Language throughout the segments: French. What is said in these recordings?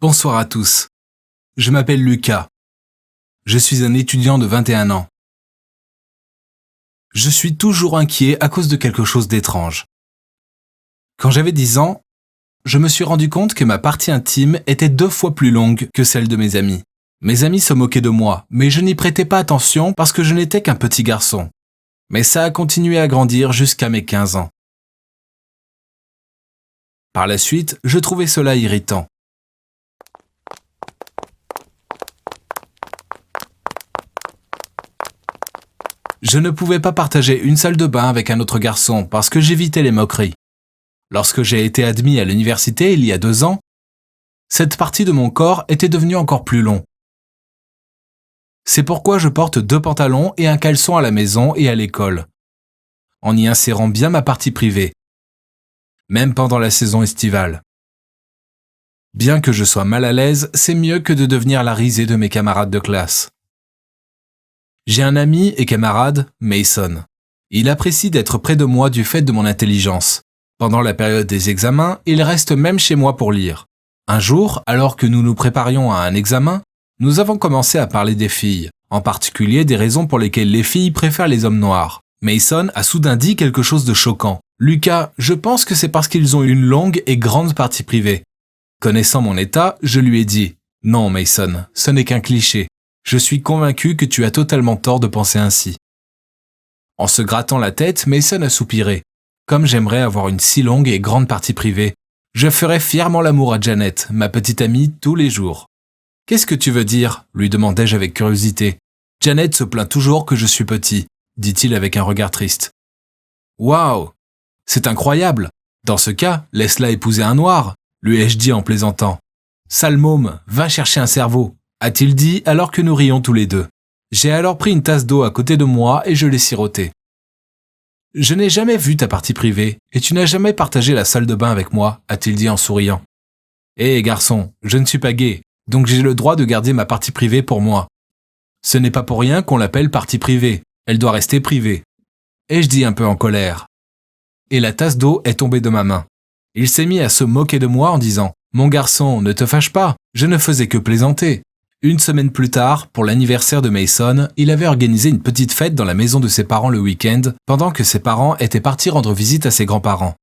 Bonsoir à tous. Je m'appelle Lucas. Je suis un étudiant de 21 ans. Je suis toujours inquiet à cause de quelque chose d'étrange. Quand j'avais 10 ans, je me suis rendu compte que ma partie intime était 2 fois plus longue que celle de mes amis. Mes amis se moquaient de moi, mais je n'y prêtais pas attention parce que je n'étais qu'un petit garçon. Mais ça a continué à grandir jusqu'à mes 15 ans. Par la suite, je trouvais cela irritant. Je ne pouvais pas partager une salle de bain avec un autre garçon parce que j'évitais les moqueries. Lorsque j'ai été admis à l'université il y a 2 ans, cette partie de mon corps était devenue encore plus long. C'est pourquoi je porte 2 pantalons et un caleçon à la maison et à l'école, en y insérant bien ma partie privée, même pendant la saison estivale. Bien que je sois mal à l'aise, c'est mieux que de devenir la risée de mes camarades de classe. J'ai un ami et camarade, Mason. Il apprécie d'être près de moi du fait de mon intelligence. Pendant la période des examens, il reste même chez moi pour lire. Un jour, alors que nous nous préparions à un examen, nous avons commencé à parler des filles, en particulier des raisons pour lesquelles les filles préfèrent les hommes noirs. Mason a soudain dit quelque chose de choquant. « Lucas, je pense que c'est parce qu'ils ont une longue et grande partie privée. » Connaissant mon état, je lui ai dit « Non, Mason, ce n'est qu'un cliché. Je suis convaincu que tu as totalement tort de penser ainsi. » En se grattant la tête, Mason a soupiré. Comme j'aimerais avoir une si longue et grande partie privée, je ferais fièrement l'amour à Janet, ma petite amie, tous les jours. « Qu'est-ce que tu veux dire ?» lui demandai-je avec curiosité. « Janet se plaint toujours que je suis petit, » dit-il avec un regard triste. « Waouh, c'est incroyable. Dans ce cas, laisse-la épouser un noir, lui ai-je dit en plaisantant. « Sale môme, va chercher un cerveau, » a-t-il dit alors que nous rions tous les deux. J'ai alors pris une tasse d'eau à côté de moi et je l'ai sirotée. « Je n'ai jamais vu ta partie privée et tu n'as jamais partagé la salle de bain avec moi, a-t-il dit en souriant. « Hé garçon, je ne suis pas gay, donc j'ai le droit de garder ma partie privée pour moi. Ce n'est pas pour rien qu'on l'appelle partie privée, elle doit rester privée. » Ai-je dit un peu en colère. Et la tasse d'eau est tombée de ma main. Il s'est mis à se moquer de moi en disant « Mon garçon, ne te fâche pas, je ne faisais que plaisanter. » Une semaine plus tard, pour l'anniversaire de Mason, il avait organisé une petite fête dans la maison de ses parents le week-end, pendant que ses parents étaient partis rendre visite à ses grands-parents.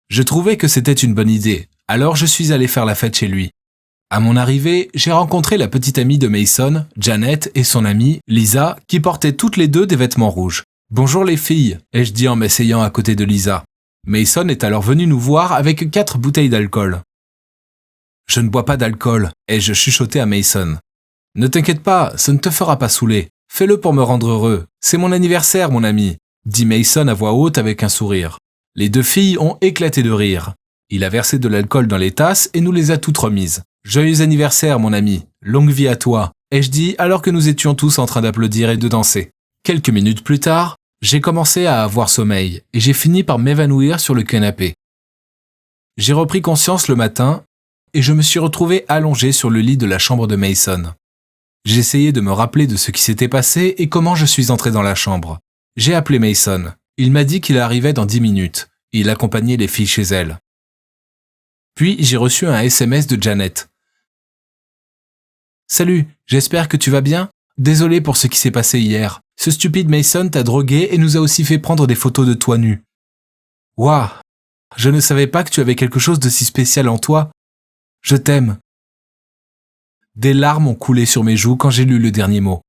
Je trouvais que c'était une bonne idée, alors je suis allé faire la fête chez lui. À mon arrivée, j'ai rencontré la petite amie de Mason, Janet, et son amie, Lisa, qui portaient toutes les deux des vêtements rouges. « Bonjour les filles », ai-je dit en m'asseyant à côté de Lisa. Mason est alors venu nous voir avec 4 bouteilles d'alcool. « Je ne bois pas d'alcool », ai-je chuchoté à Mason. « Ne t'inquiète pas, ça ne te fera pas saouler. Fais-le pour me rendre heureux. C'est mon anniversaire, mon ami », dit Mason à voix haute avec un sourire. Les 2 filles ont éclaté de rire. Il a versé de l'alcool dans les tasses et nous les a toutes remises. « Joyeux anniversaire, mon ami. Longue vie à toi », ai-je dit alors que nous étions tous en train d'applaudir et de danser. Quelques minutes plus tard, j'ai commencé à avoir sommeil et j'ai fini par m'évanouir sur le canapé. J'ai repris conscience le matin et je me suis retrouvé allongé sur le lit de la chambre de Mason. J'essayais de me rappeler de ce qui s'était passé et comment je suis entré dans la chambre. J'ai appelé Mason. Il m'a dit qu'il arrivait dans 10 minutes. Il accompagnait les filles chez elle. Puis j'ai reçu un SMS de Janet. « Salut, j'espère que tu vas bien. Désolé pour ce qui s'est passé hier. Ce stupide Mason t'a drogué et nous a aussi fait prendre des photos de toi nu. Waouh, je ne savais pas que tu avais quelque chose de si spécial en toi. Je t'aime. » Des larmes ont coulé sur mes joues quand j'ai lu le dernier mot.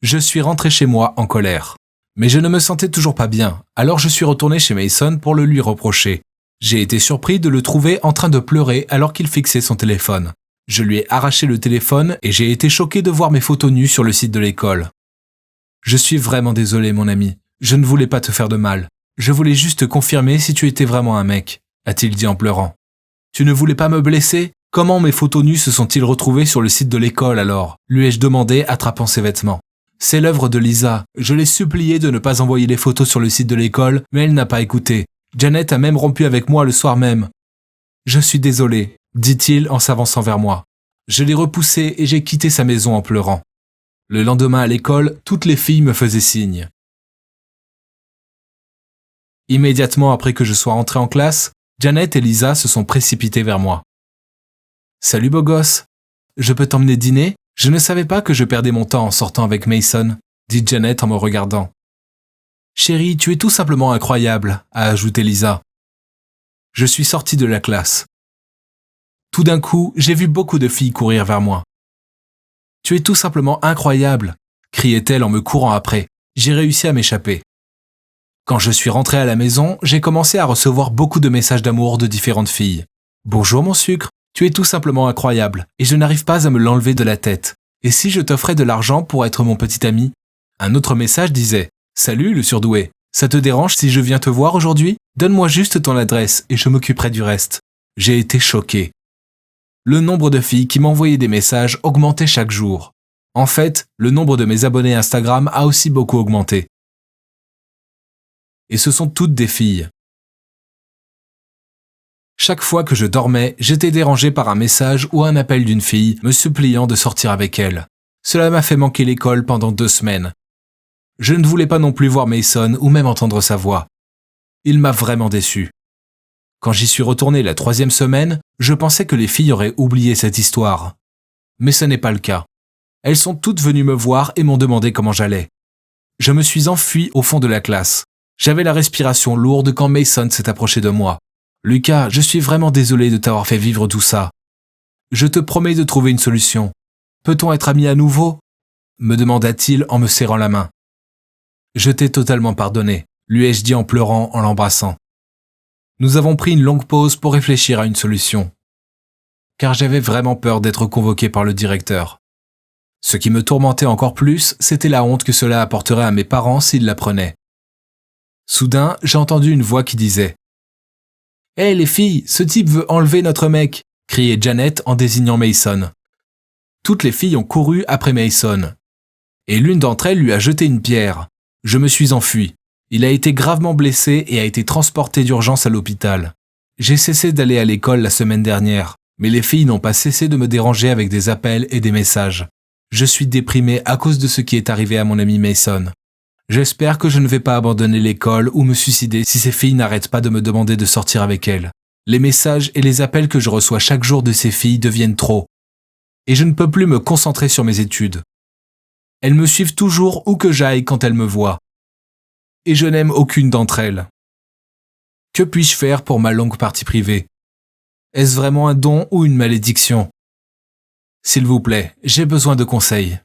Je suis rentré chez moi en colère. Mais je ne me sentais toujours pas bien, alors je suis retourné chez Mason pour le lui reprocher. J'ai été surpris de le trouver en train de pleurer alors qu'il fixait son téléphone. Je lui ai arraché le téléphone et j'ai été choqué de voir mes photos nues sur le site de l'école. « Je suis vraiment désolé, mon ami. Je ne voulais pas te faire de mal. Je voulais juste confirmer si tu étais vraiment un mec, » a-t-il dit en pleurant. « Tu ne voulais pas me blesser ? Comment mes photos nues se sont-ils retrouvées sur le site de l'école alors ?» lui ai-je demandé, attrapant ses vêtements. « C'est l'œuvre de Lisa. Je l'ai suppliée de ne pas envoyer les photos sur le site de l'école, mais elle n'a pas écouté. Janet a même rompu avec moi le soir même. »« Je suis désolé, » dit-il en s'avançant vers moi. Je l'ai repoussé et j'ai quitté sa maison en pleurant. Le lendemain à l'école, toutes les filles me faisaient signe. Immédiatement après que je sois entré en classe, Janet et Lisa se sont précipitées vers moi. « Salut beau gosse. Je peux t'emmener dîner? Je ne savais pas que je perdais mon temps en sortant avec Mason, dit Janet en me regardant. Chérie, tu es tout simplement incroyable, a ajouté Lisa. Je suis sorti de la classe. Tout d'un coup, j'ai vu beaucoup de filles courir vers moi. Tu es tout simplement incroyable, criait-elle en me courant après. J'ai réussi à m'échapper. Quand je suis rentré à la maison, j'ai commencé à recevoir beaucoup de messages d'amour de différentes filles. Bonjour mon sucre, tu es tout simplement incroyable et je n'arrive pas à me l'enlever de la tête. Et si je t'offrais de l'argent pour être mon petit ami? Un autre message disait « Salut le surdoué, ça te dérange si je viens te voir aujourd'hui? Donne-moi juste ton adresse et je m'occuperai du reste. » J'ai été choqué. Le nombre de filles qui m'envoyaient des messages augmentait chaque jour. En fait, le nombre de mes abonnés Instagram a aussi beaucoup augmenté. Et ce sont toutes des filles. Chaque fois que je dormais, j'étais dérangé par un message ou un appel d'une fille me suppliant de sortir avec elle. Cela m'a fait manquer l'école pendant 2 semaines. Je ne voulais pas non plus voir Mason ou même entendre sa voix. Il m'a vraiment déçu. Quand j'y suis retourné la 3e semaine, je pensais que les filles auraient oublié cette histoire. Mais ce n'est pas le cas. Elles sont toutes venues me voir et m'ont demandé comment j'allais. Je me suis enfui au fond de la classe. J'avais la respiration lourde quand Mason s'est approché de moi. « Lucas, je suis vraiment désolé de t'avoir fait vivre tout ça. Je te promets de trouver une solution. Peut-on être amis à nouveau ?» me demanda-t-il en me serrant la main. « Je t'ai totalement pardonné », lui ai-je dit en pleurant en l'embrassant. Nous avons pris une longue pause pour réfléchir à une solution. Car j'avais vraiment peur d'être convoqué par le directeur. Ce qui me tourmentait encore plus, c'était la honte que cela apporterait à mes parents s'ils l'apprenaient. Soudain, j'ai entendu une voix qui disait « Hé les filles, ce type veut enlever notre mec !» criait Janet en désignant Mason. Toutes les filles ont couru après Mason. Et l'une d'entre elles lui a jeté une pierre. Je me suis enfui. Il a été gravement blessé et a été transporté d'urgence à l'hôpital. J'ai cessé d'aller à l'école la semaine dernière, mais les filles n'ont pas cessé de me déranger avec des appels et des messages. Je suis déprimé à cause de ce qui est arrivé à mon ami Mason. J'espère que je ne vais pas abandonner l'école ou me suicider si ces filles n'arrêtent pas de me demander de sortir avec elles. Les messages et les appels que je reçois chaque jour de ces filles deviennent trop. Et je ne peux plus me concentrer sur mes études. Elles me suivent toujours où que j'aille quand elles me voient. Et je n'aime aucune d'entre elles. Que puis-je faire pour ma longue partie privée? Est-ce vraiment un don ou une malédiction? S'il vous plaît, j'ai besoin de conseils.